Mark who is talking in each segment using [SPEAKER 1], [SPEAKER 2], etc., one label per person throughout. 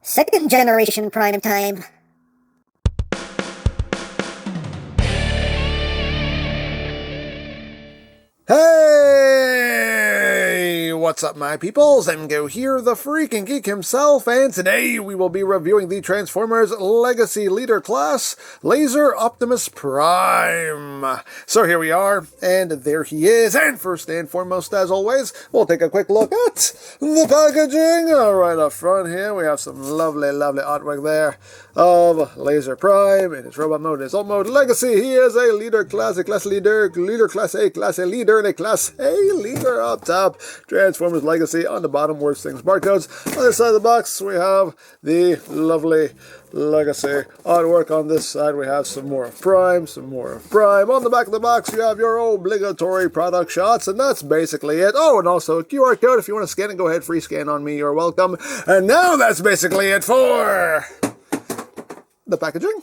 [SPEAKER 1] Second generation Prime time.
[SPEAKER 2] Hey! What's up, my peoples? EmGo here, the freaking geek himself, and today we will be reviewing the Transformers Legacy Leader Class, Laser Optimus Prime. So here we are, and there he is, and first and foremost, as always, we'll take a quick look at the packaging. Right up front here, we have some lovely, lovely artwork there of Laser Prime in his robot mode, his alt mode. Legacy, he is a leader class, a class leader, leader class A leader, and a class A leader up top. Transformers Legacy on the bottom, worst things barcodes. On the side of the box, we have the lovely Legacy artwork. On this side, we have some more of Prime, some more of Prime. On the back of the box, you have your obligatory product shots, and that's basically it. Oh, and also a QR code. If you want to scan it, go ahead, free scan on me, you're welcome. And now that's basically it for the packaging.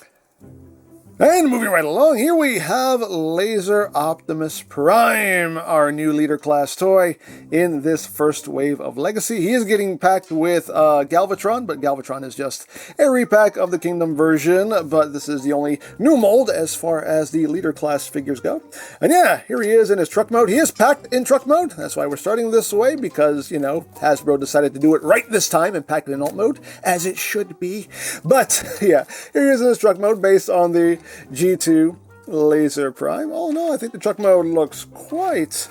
[SPEAKER 2] And moving right along, here we have Laser Optimus Prime, our new leader class toy in this first wave of Legacy. He is getting packed with Galvatron, but Galvatron is just a repack of the Kingdom version, but this is the only new mold as far as the leader class figures go. And yeah, here he is in his truck mode. He is packed in truck mode. That's why we're starting this way, because, you know, Hasbro decided to do it right this time and pack it in alt mode, as it should be. But yeah, here he is in his truck mode based on the G2 Laser Prime. Oh no, I think the truck mode looks quite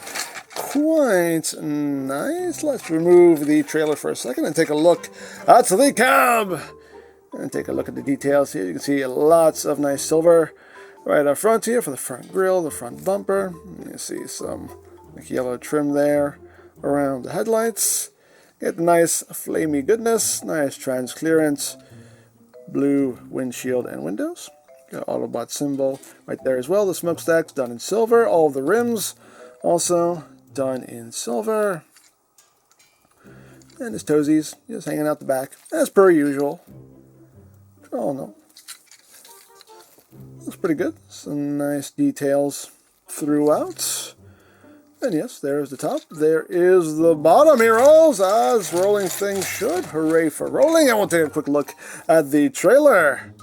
[SPEAKER 2] nice. Let's remove the trailer for a second and take a look at the cab. And take a look at the details here. You can see lots of nice silver right up front here for the front grille, the front bumper. You see some yellow trim there around the headlights. Get the nice flamey goodness, nice trans clearance, blue windshield and windows. Got Autobot symbol right there as well. The smokestack's done in silver. All of the rims also done in silver. And his toesies just hanging out the back, as per usual. Oh no. Looks pretty good. Some nice details throughout. And yes, there's the top. There is the bottom. He rolls, as rolling things should. Hooray for rolling. And we'll take a quick look at the trailer.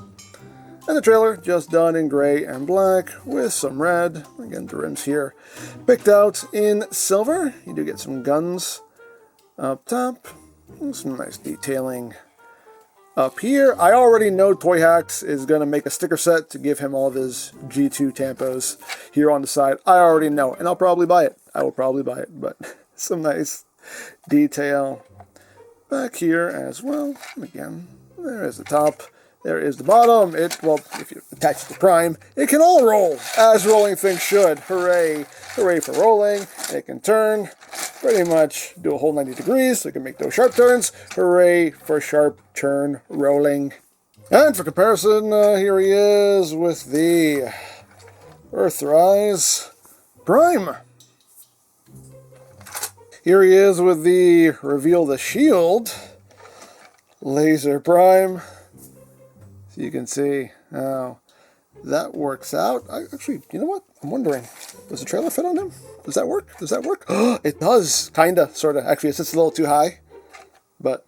[SPEAKER 2] And the trailer just done in gray and black with some red. Again, the rims here picked out in silver. You do get some guns up top. And some nice detailing up here. I already know Toy Hacks is going to make a sticker set to give him all of his G2 tampos here on the side. I already know, and I'll probably buy it. I will probably buy it, but some nice detail back here as well. And again, there is the top. There is the bottom. Well, if you attach it to Prime, it can all roll, as rolling things should. Hooray. Hooray for rolling. It can turn, pretty much do a whole 90 degrees, so it can make those sharp turns. Hooray for sharp turn rolling. And for comparison, here he is with the Earthrise Prime. Here he is with the Reveal the Shield Laser Prime. You can see how that works out. Actually, you know what? I'm wondering, does the trailer fit on him? Does that work? Does that work? It does. Kinda, sorta. Actually, it sits a little too high. But,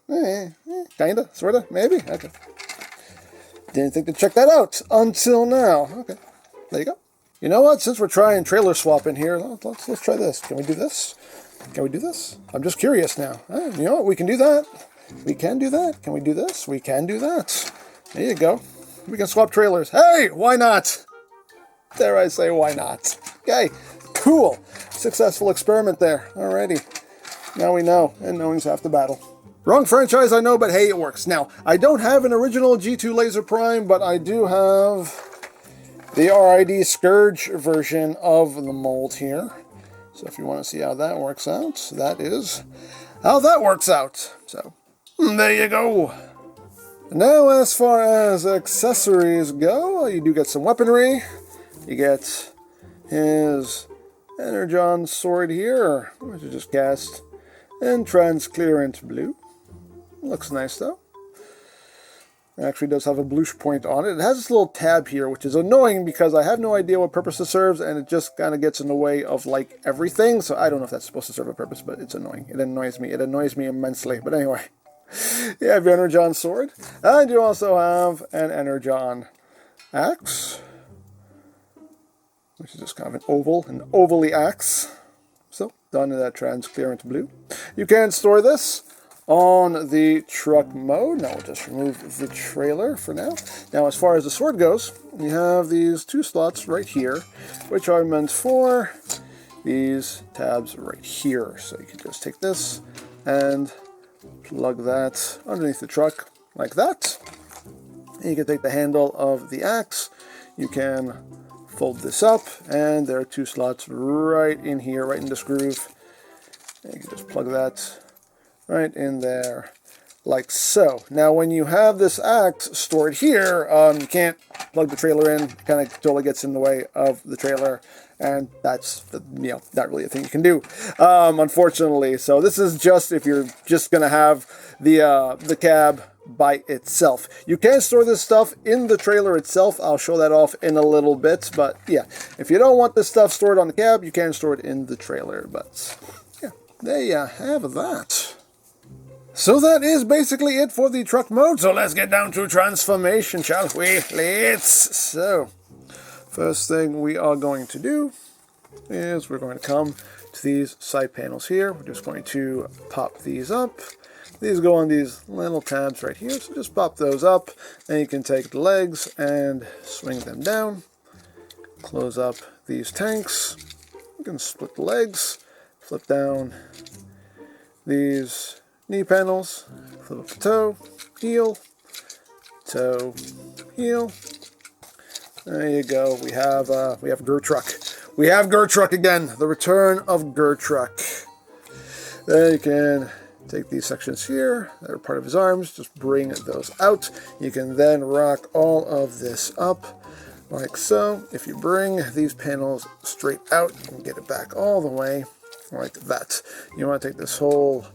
[SPEAKER 2] kinda, sorta, maybe. Okay. Didn't think to check that out until now. Okay. There you go. You know what? Since we're trying trailer swap in here, let's try this. Can we do this? Can we do this? I'm just curious now. You know what? We can do that. We can do that. Can we do this? We can do that. There you go. We can swap trailers. Hey, why not? Dare I say, why not? Okay, cool. Successful experiment there. Alrighty. Now we know, and knowing's half the battle. Wrong franchise, I know, but hey, it works. Now, I don't have an original G2 Laser Prime, but I do have the RID Scourge version of the mold here. So if you want to see how that works out, that is how that works out. So, there you go. Now, as far as accessories go, you do get some weaponry. You get his Energon sword here, which is just cast in transclearant blue. Looks nice, though. It actually does have a bluish point on it. It has this little tab here, which is annoying because I have no idea what purpose it serves, and it just kind of gets in the way of, like, everything. So I don't know if that's supposed to serve a purpose, but it's annoying. It annoys me. It annoys me immensely. But anyway. You have your Energon sword, and you also have an Energon axe, which is just kind of an ovally axe. So, done in that transparent blue. You can store this on the truck mode. Now we'll just remove the trailer for now. Now, as far as the sword goes, you have these two slots right here, which are meant for these tabs right here. So you can just take this and plug that underneath the truck like that. And you can take the handle of the axe. You can fold this up, and there are two slots right in here, right in this groove. And you can just plug that right in there, like so. Now, when you have this axe stored here, you can't plug the trailer in. It kind of totally gets in the way of the trailer, and that's not really a thing you can do, unfortunately. So this is just if you're just gonna have the cab by itself. You can store this stuff in the trailer itself. I'll show that off in a little bit, but yeah, if you don't want this stuff stored on the cab, you can store it in the trailer. But yeah, there you have that. So that is basically it for the truck mode. So let's get down to transformation, shall we? So, first thing we are going to do is we're going to come to these side panels here. We're just going to pop these up. These go on these little tabs right here, so just pop those up. Then you can take the legs and swing them down. Close up these tanks. You can split the legs, flip down these knee panels, flip up the toe, heel. There you go. We have Gertruck. We have Gertruck again. The return of Gertruck. Then you can take these sections here that are part of his arms. Just bring those out. You can then rock all of this up like so. If you bring these panels straight out, you can get it back all the way like that. You want to take this whole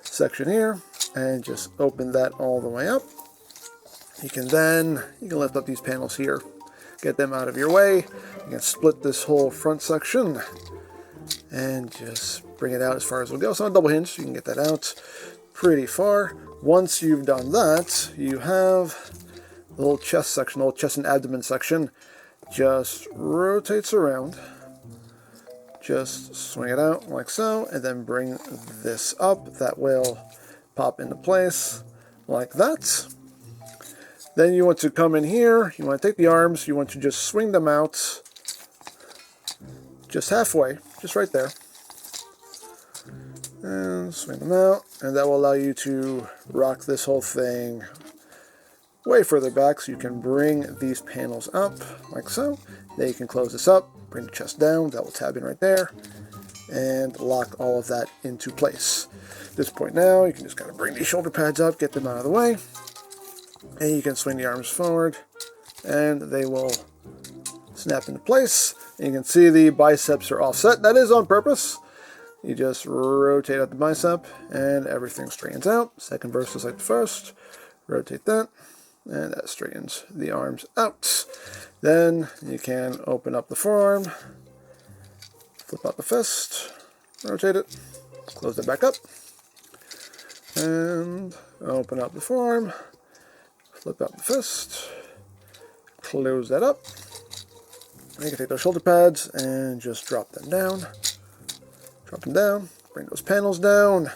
[SPEAKER 2] section here and just open that all the way up. You can lift up these panels here, get them out of your way. You can split this whole front section and just bring it out as far as it'll go. So on a double hinge, so you can get that out pretty far. Once you've done that, you have the little chest section, the little chest and abdomen section. Just rotates around. Just swing it out like so, and then bring this up. That will pop into place like that. Then you want to come in here, you want to take the arms, you want to just swing them out just halfway, just right there. And swing them out, and that will allow you to rock this whole thing way further back, so you can bring these panels up like so. Then you can close this up, bring the chest down, that will tab in right there, and lock all of that into place. At this point now, you can just kind of bring these shoulder pads up, get them out of the way, and you can swing the arms forward, and they will snap into place. And you can see the biceps are offset. That is on purpose. You just rotate out the bicep, and everything straightens out. Second verse is like the first. Rotate that, and that straightens the arms out. Then you can open up the forearm, flip out the fist, rotate it, close that back up, and open up the forearm, flip out the fist, close that up. And you can take those shoulder pads and just drop them down. Drop them down, bring those panels down,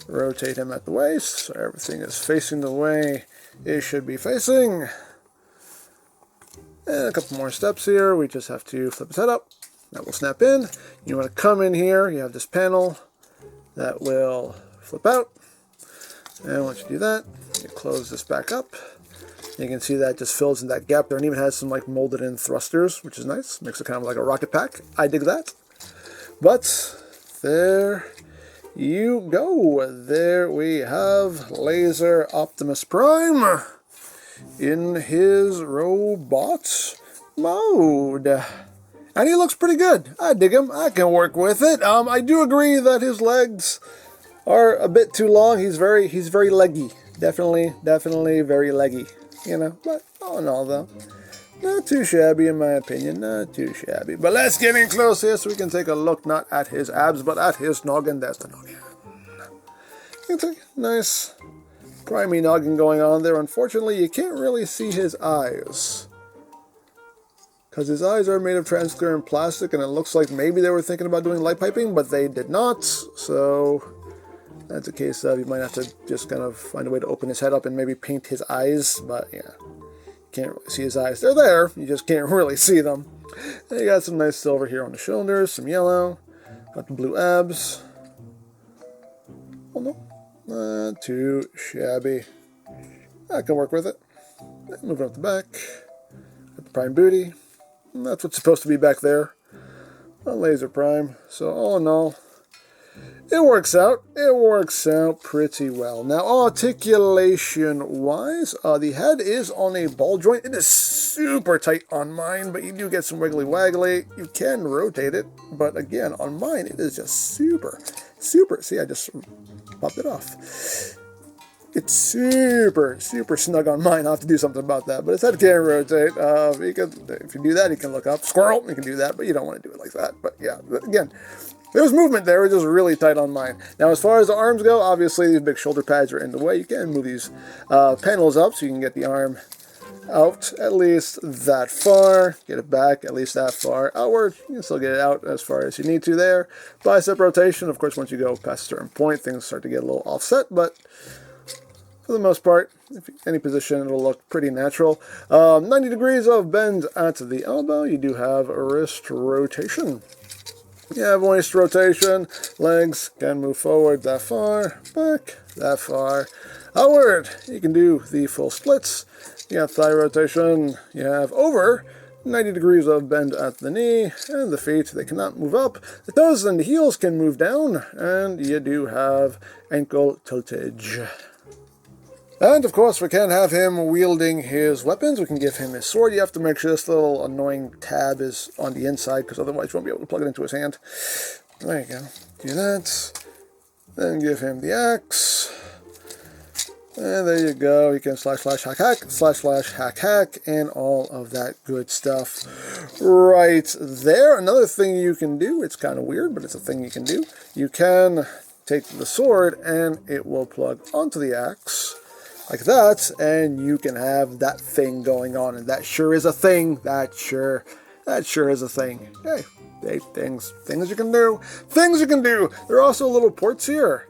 [SPEAKER 2] rotate him at the waist so everything is facing the way it should be facing. And a couple more steps here. We just have to flip his head up. That will snap in. You want to come in here. You have this panel that will flip out. And once you do that, you close this back up. You can see that just fills in that gap there, and even has some like molded in thrusters, which is nice. Makes it kind of like a rocket pack. I dig that. But there you go. There we have Laser Optimus Prime in his robot mode. And he looks pretty good. I dig him. I can work with it. I do agree that his legs are a bit too long. He's very leggy. Definitely very leggy. You know, but all in all though, not too shabby in my opinion. Not too shabby. But let's get in close here so we can take a look not at his abs but at his noggin. That's the noggin. You can take a nice primey noggin going on there. Unfortunately, you can't really see his eyes, because his eyes are made of transparent plastic, and it looks like maybe they were thinking about doing light piping, but they did not. So that's a case of you might have to just kind of find a way to open his head up and maybe paint his eyes. But yeah, can't really see his eyes. They're there, you just can't really see them. And you got some nice silver here on the shoulders, some yellow, got the blue abs. Oh no, not too shabby. I can work with it. Moving up the back, got the prime booty. And that's what's supposed to be back there. A laser prime. So all in all, it works out. It works out pretty well. Now, articulation-wise, the head is on a ball joint. It is super tight on mine, but you do get some wiggly-waggly. You can rotate it, but again, on mine, it is just super. See, I just popped it off. It's super snug on mine. I'll have to do something about that. But his head can rotate. If you do that, you can look up. Squirrel, you can do that, but you don't want to do it like that. But yeah, again, there's movement there. It's just really tight on mine. Now, as far as the arms go, obviously these big shoulder pads are in the way. You can move these panels up so you can get the arm out at least that far. Get it back at least that far outward. You can still get it out as far as you need to there. Bicep rotation. Of course, once you go past a certain point, things start to get a little offset, but for the most part, if any position, it'll look pretty natural. 90 degrees of bend at the elbow. You do have a wrist rotation. You have waist rotation. Legs can move forward that far, back that far, outward. You can do the full splits. You have thigh rotation. You have over 90 degrees of bend at the knee, and the feet, they cannot move up. The toes and the heels can move down, and you do have ankle tiltage. And, of course, we can have him wielding his weapons. We can give him his sword. You have to make sure this little annoying tab is on the inside, because otherwise you won't be able to plug it into his hand. There you go. Do that. Then give him the axe. And there you go. You can slash hack hack, and all of that good stuff right there. Another thing you can do, it's kind of weird, but it's a thing you can do. You can take the sword, and it will plug onto the axe like that, and you can have that thing going on, and that sure is a thing. That sure is a thing. Hey, things you can do. Things you can do. There are also little ports here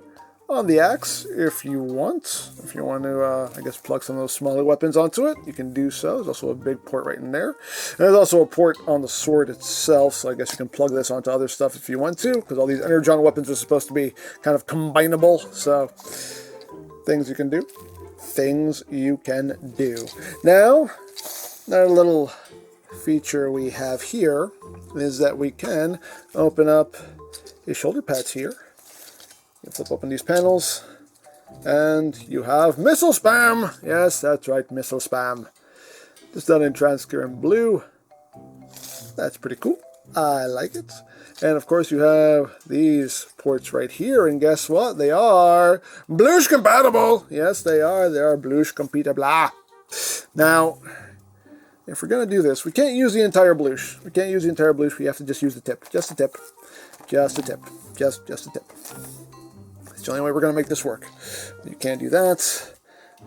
[SPEAKER 2] on the axe if you want. If you want to, I guess, plug some of those smaller weapons onto it, you can do so. There's also a big port right in there. And there's also a port on the sword itself, so I guess you can plug this onto other stuff if you want to, because all these energon weapons are supposed to be kind of combinable. So, things you can do. Things you can do. Now, another little feature we have here is that we can open up his shoulder pads here. You flip open these panels, and you have missile spam. Yes, that's right, missile spam. Just done in transparent blue. That's pretty cool. I like it. And of course you have these ports right here, and guess what? They are Blush compatible. Yes, they are. They are Blush compatible. Now, if we're going to do this, we can't use the entire Blush. We can't use the entire Blush. We have to just use the tip. Just the tip. Just the tip. Just the tip. It's the only way we're going to make this work. You can't do that.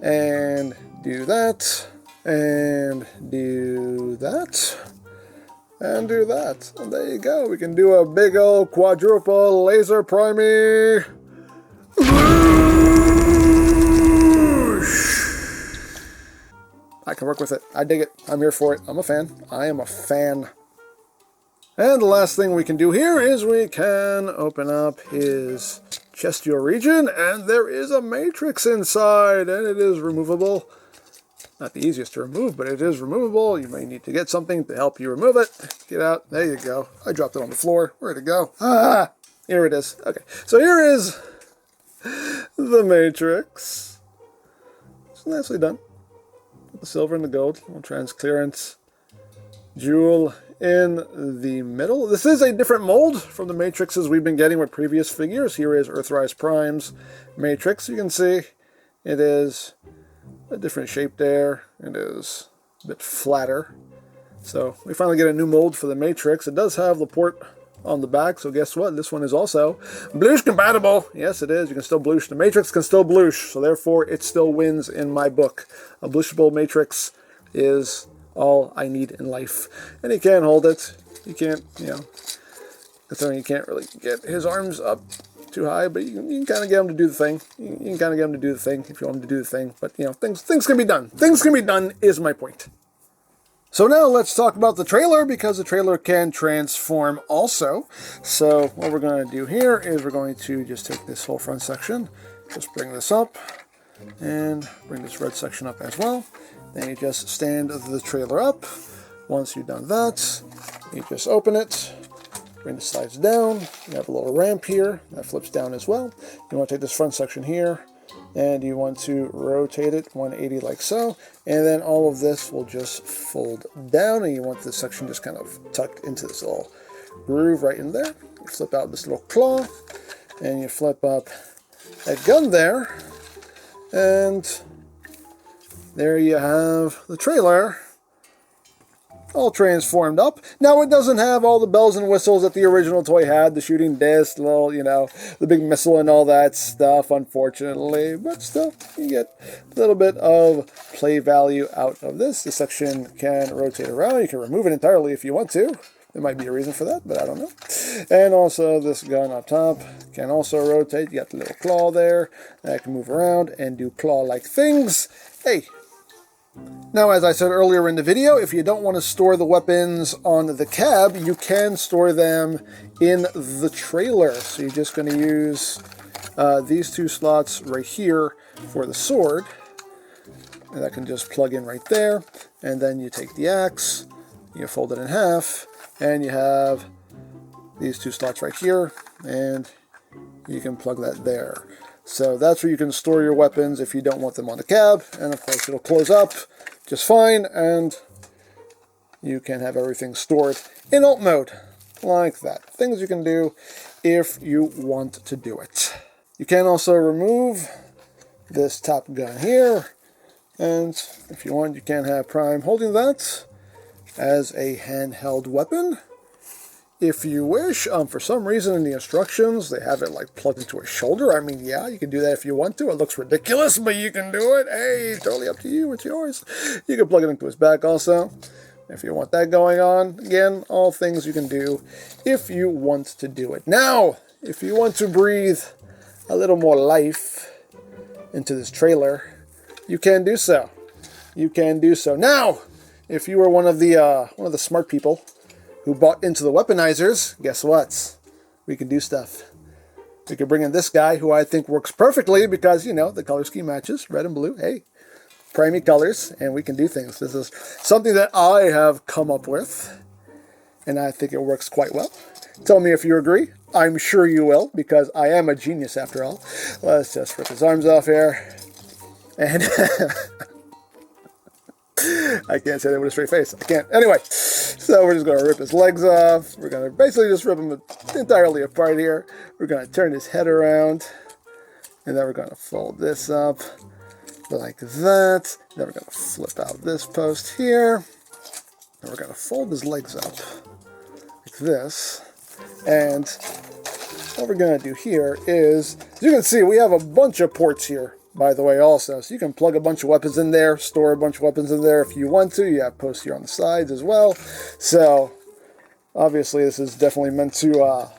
[SPEAKER 2] And do that. And do that. And do that. And there you go. We can do a big old quadruple laser primey. I can work with it. I dig it. I'm here for it. I'm a fan. I am a fan. And the last thing we can do here is we can open up his chestial region, and there is a matrix inside, and it is removable. Not the easiest to remove, but it is removable. You may need to get something to help you remove it. Get out. There you go. I dropped it on the floor. Where'd it go? Ah! Here it is. Okay. So here is the matrix. It's nicely done. The silver and the gold. Little transclearance jewel in the middle. This is a different mold from the matrices we've been getting with previous figures. Here is Earthrise Prime's matrix. You can see it is a different shape there. It is a bit flatter. So we finally get a new mold for the matrix. It does have the port on the back. So guess what? This one is also bloosh compatible. Yes, it is. You can still bloosh. The Matrix can still bloosh. So therefore, it still wins in my book. A blooshable Matrix is all I need in life. And he can't hold it. You can't, considering you can't really get his arms up too high, but you can kind of get him to do the thing. You can kind of get him to do the thing if you want him to do the thing. But, things can be done. Things can be done is my point. So now let's talk about the trailer, because the trailer can transform also. So what we're going to do here is we're going to just take this whole front section, just bring this up, and bring this red section up as well. Then you just stand the trailer up. Once you've done that, you just open it, bring the sides down. You have a little ramp here that flips down as well. You want to take this front section here, and you want to rotate it 180 like so, and then all of this will just fold down, and you want this section just kind of tucked into this little groove right in there. You flip out this little claw, and you flip up that gun there, and there you have the trailer all transformed up. Now, it doesn't have all the bells and whistles that the original toy had, the shooting disc, little, the big missile and all that stuff, unfortunately, but still, you get a little bit of play value out of this. This section can rotate around. You can remove it entirely if you want to. There might be a reason for that, but I don't know. And also, this gun up top can also rotate. You got the little claw there that can move around and do claw-like things. Hey! Now, as I said earlier in the video, if you don't want to store the weapons on the cab, you can store them in the trailer. So you're just going to use these two slots right here for the sword. And that can just plug in right there. And then you take the axe, you fold it in half, and you have these two slots right here, and you can plug that there. So that's where you can store your weapons if you don't want them on the cab. And of course, it'll close up just fine, and you can have everything stored in alt mode, like that. Things you can do if you want to do it. You can also remove this top gun here, and if you want, you can have Prime holding that as a handheld weapon. If you wish, for some reason in the instructions, they have it like plugged into a shoulder. I mean, yeah, you can do that if you want to. It looks ridiculous, but you can do it. Hey, totally up to you. It's yours. You can plug it into his back also, if you want that going on. Again, all things you can do if you want to do it. Now, if you want to breathe a little more life into this trailer, you can do so. You can do so. Now, if you were one of the smart people who bought into the weaponizers, guess what? We can do stuff. We could bring in this guy, who I think works perfectly because, the color scheme matches, red and blue. Hey, primey colors, and we can do things. This is something that I have come up with, and I think it works quite well. Tell me if you agree. I'm sure you will, because I am a genius after all. Let's just rip his arms off here. And I can't say that with a straight face. I can't. Anyway, so we're just going to rip his legs off. We're going to basically just rip him entirely apart here. We're going to turn his head around. And then we're going to fold this up like that. Then we're going to flip out this post here. And we're going to fold his legs up like this. And what we're going to do here is, as you can see, we have a bunch of ports here, by the way, also. So you can plug a bunch of weapons in there, store a bunch of weapons in there if you want to. You have posts here on the sides as well. So, obviously, this is definitely meant to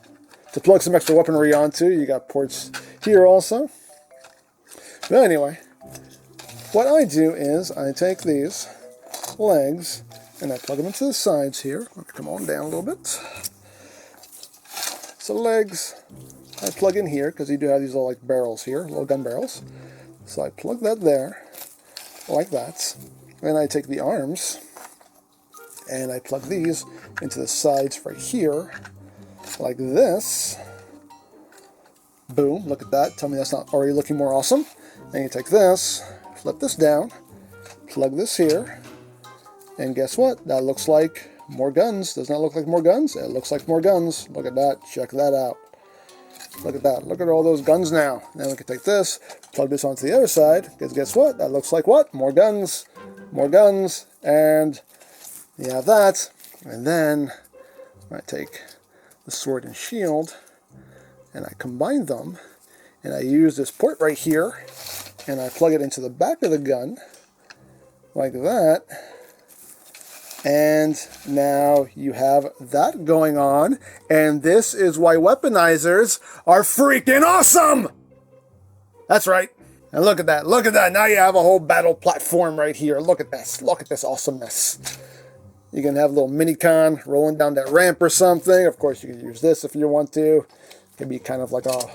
[SPEAKER 2] plug some extra weaponry onto. You got ports here also. But anyway, what I do is I take these legs and I plug them into the sides here. Let me come on down a little bit. So legs, I plug in here because you do have these little barrels here, little gun barrels. So I plug that there, like that. Then I take the arms, and I plug these into the sides right here, like this. Boom, look at that. Tell me that's not already looking more awesome. Then you take this, flip this down, plug this here, and guess what? That looks like more guns. Does not look like more guns? It looks like more guns. Look at that. Check that out. Look at that. Look at all those guns now. Then we can take this, plug this onto the other side, because guess what? That looks like what? More guns. More guns. And you have that. And then I take the sword and shield, and I combine them, and I use this port right here, and I plug it into the back of the gun, like that, and now you have that going on, and this is why weaponizers are freaking awesome! That's right. And look at that, now you have a whole battle platform right here. Look at this awesomeness. You can have a little mini-con rolling down that ramp or something. Of course, you can use this if you want to. It can be kind of like a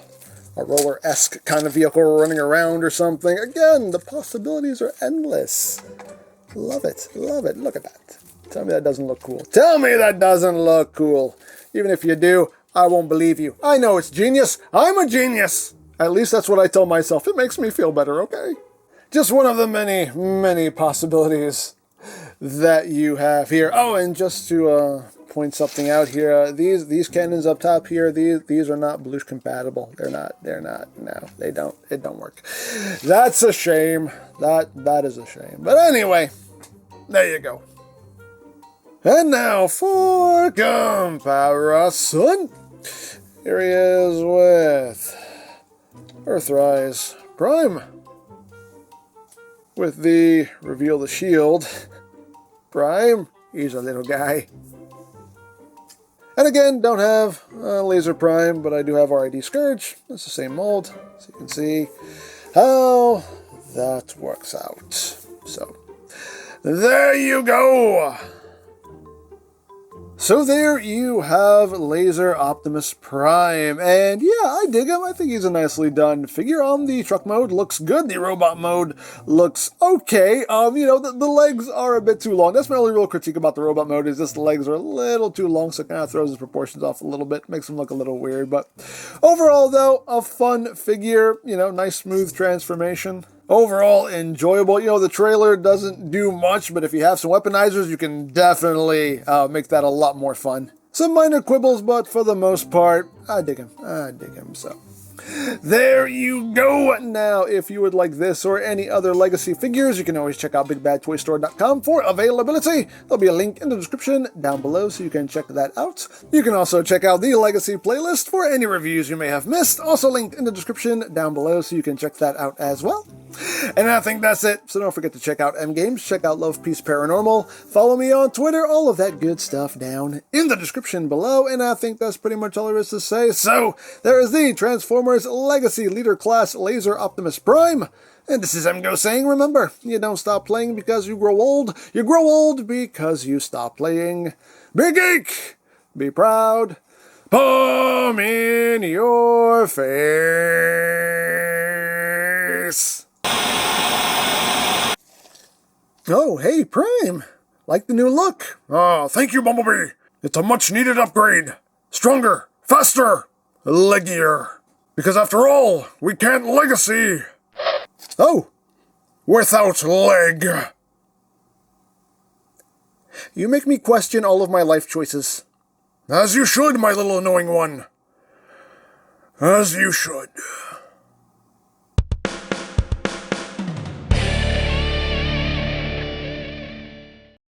[SPEAKER 2] roller-esque kind of vehicle running around or something. Again, the possibilities are endless. Love it, love it. Look at that. Tell me that doesn't look cool. Tell me that doesn't look cool. Even if you do, I won't believe you. I know it's genius. I'm a genius. At least that's what I tell myself. It makes me feel better, okay? Just one of the many, many possibilities that you have here. Oh, and just to point something out here, these cannons up top here, these are not Blush compatible. They're not. No, they don't. It don't work. That's a shame. That is a shame. But anyway, there you go. And now for comparison. Here he is with Earthrise Prime with the reveal the shield. Prime, he's a little guy. And again, don't have Laser Prime, but I do have RID Scourge. It's the same mold, so you can see how that works out. So, there you go! So there you have Laser Optimus Prime, and yeah, I dig him. I think he's a nicely done figure. The truck mode looks good. The robot mode looks okay. You know, the legs are a bit too long. That's my only real critique about the robot mode, is just the legs are a little too long, so it kind of throws his proportions off a little bit, makes him look a little weird. But overall, though, a fun figure. You know, nice smooth transformation. Overall, enjoyable. You know, the trailer doesn't do much, but if you have some weaponizers, you can definitely make that a lot more fun. Some minor quibbles, but for the most part, I dig him, so. There you go! Now, if you would like this or any other Legacy figures, you can always check out BigBadToyStore.com for availability. There'll be a link in the description down below so you can check that out. You can also check out the Legacy playlist for any reviews you may have missed, also linked in the description down below so you can check that out as well. And I think that's it, so don't forget to check out EmGo's, check out Love Peace Paranormal, follow me on Twitter, all of that good stuff down in the description below, and I think that's pretty much all there is to say. So, there is the Transformers Legacy Leader Class Laser Optimus Prime, and this is EmGo saying, remember, you don't stop playing because you grow old because you stop playing. Be geek, be proud, palm in your face. Oh, hey, Prime. Like the new look.
[SPEAKER 3] Oh, thank you, Bumblebee. It's a much-needed upgrade. Stronger, faster, leggier. Because after all, we can't legacy.
[SPEAKER 2] Oh,
[SPEAKER 3] Without leg.
[SPEAKER 2] you make me question all of my life choices.
[SPEAKER 3] As you should, my little annoying one. As you should.